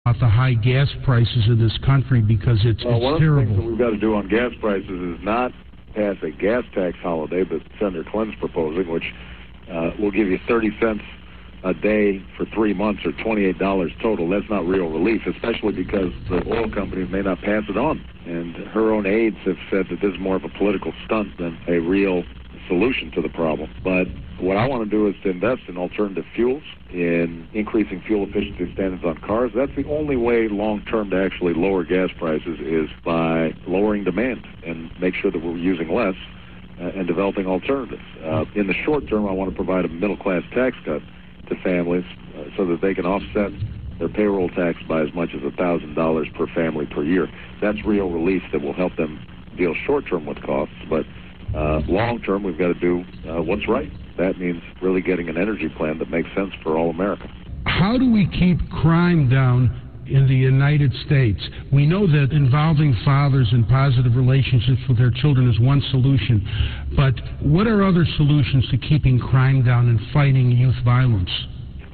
about the high gas prices in this country because it's terrible. One of the things that we've got to do on gas prices is not pass a gas tax holiday, but Senator Clinton's proposing, which will give you 30 cents a day for 3 months or $28 total. That's not real relief, especially because the oil companies may not pass it on. And her own aides have said that this is more of a political stunt than a real solution to the problem. But what I want to do is to invest in alternative fuels, in increasing fuel efficiency standards on cars. That's the only way long-term to actually lower gas prices, is by lowering demand and make sure that we're using less and developing alternatives. In the short term, I want to provide a middle-class tax cut to families so that they can offset their payroll tax by as much as $1,000 per family per year. That's real relief that will help them deal short-term with costs, but long-term, we've got to do what's right. That means really getting an energy plan that makes sense for all America. How do we keep crime down in the United States? We know that involving fathers in positive relationships with their children is one solution, but what are other solutions to keeping crime down and fighting youth violence?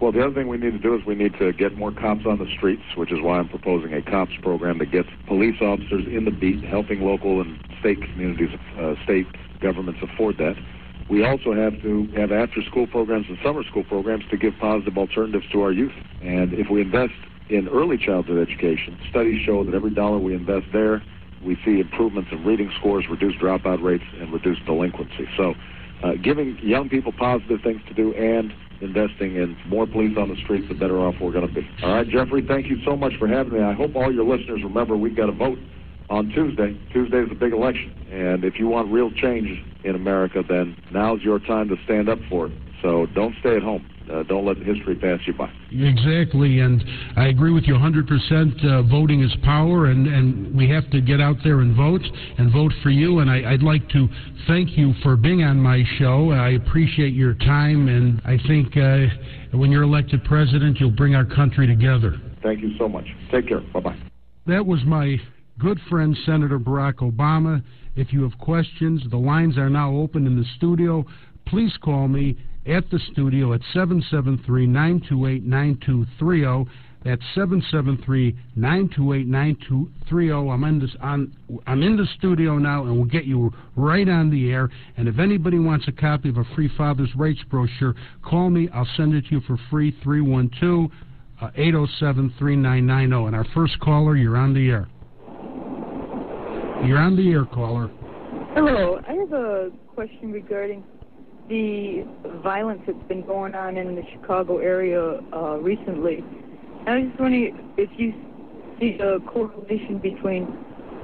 Well, the other thing we need to do is we need to get more cops on the streets, which is why I'm proposing a cops program that gets police officers in the beat, helping local and state communities, state governments afford that. We also have to have after-school programs and summer school programs to give positive alternatives to our youth. And if we invest in early childhood education, studies show that every dollar we invest there, we see improvements in reading scores, reduced dropout rates, and reduced delinquency. So giving young people positive things to do and investing in more police on the streets, the better off we're going to be. All right, Jeffrey, thank you so much for having me. I hope all your listeners remember we've got to vote on Tuesday. Tuesday is a big election, and if you want real change in America, then now's your time to stand up for it. So don't stay at home. Don't let history pass you by. Exactly, and I agree with you 100%. Voting is power, and we have to get out there and vote for you. And I'd like to thank you for being on my show. I appreciate your time, and I think when you're elected president, you'll bring our country together. Thank you so much. Take care. Bye-bye. That was my good friend, Senator Barack Obama. If you have questions, the lines are now open in the studio. Please call me at the studio at 773-928-9230. That's 773-928-9230. I'm in the studio now, and we'll get you right on the air. And if anybody wants a copy of a free Father's Rights brochure, call me. I'll send it to you for free, 312-807-3990. And our first caller, you're on the air. You're on the air, caller. Hello. I have a question regarding the violence that's been going on in the Chicago area recently. I was just wondering if you see a correlation between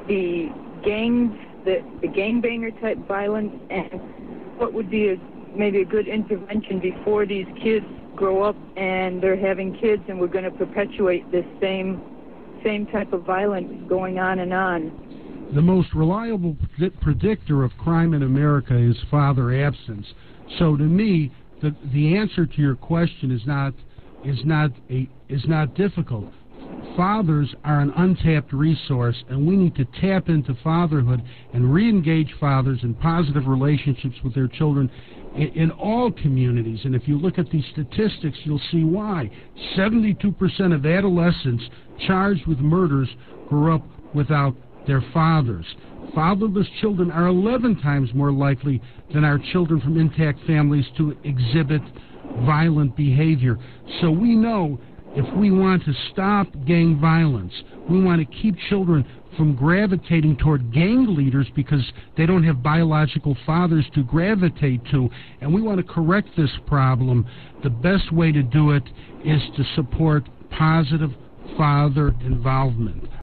the gangs, the gangbanger type violence, and what would be maybe a good intervention before these kids grow up and they're having kids, and we're going to perpetuate this same type of violence going on and on. The most reliable predictor of crime in America is father absence. So to me, the answer to your question is not difficult. Fathers are an untapped resource, and we need to tap into fatherhood and re-engage fathers in positive relationships with their children in all communities. And if you look at these statistics, you'll see why. 72% of adolescents charged with murders grew up without their fathers. Fatherless children are 11 times more likely than our children from intact families to exhibit violent behavior. So we know if we want to stop gang violence, we want to keep children from gravitating toward gang leaders because they don't have biological fathers to gravitate to, and we want to correct this problem. The best way to do it is to support positive father involvement.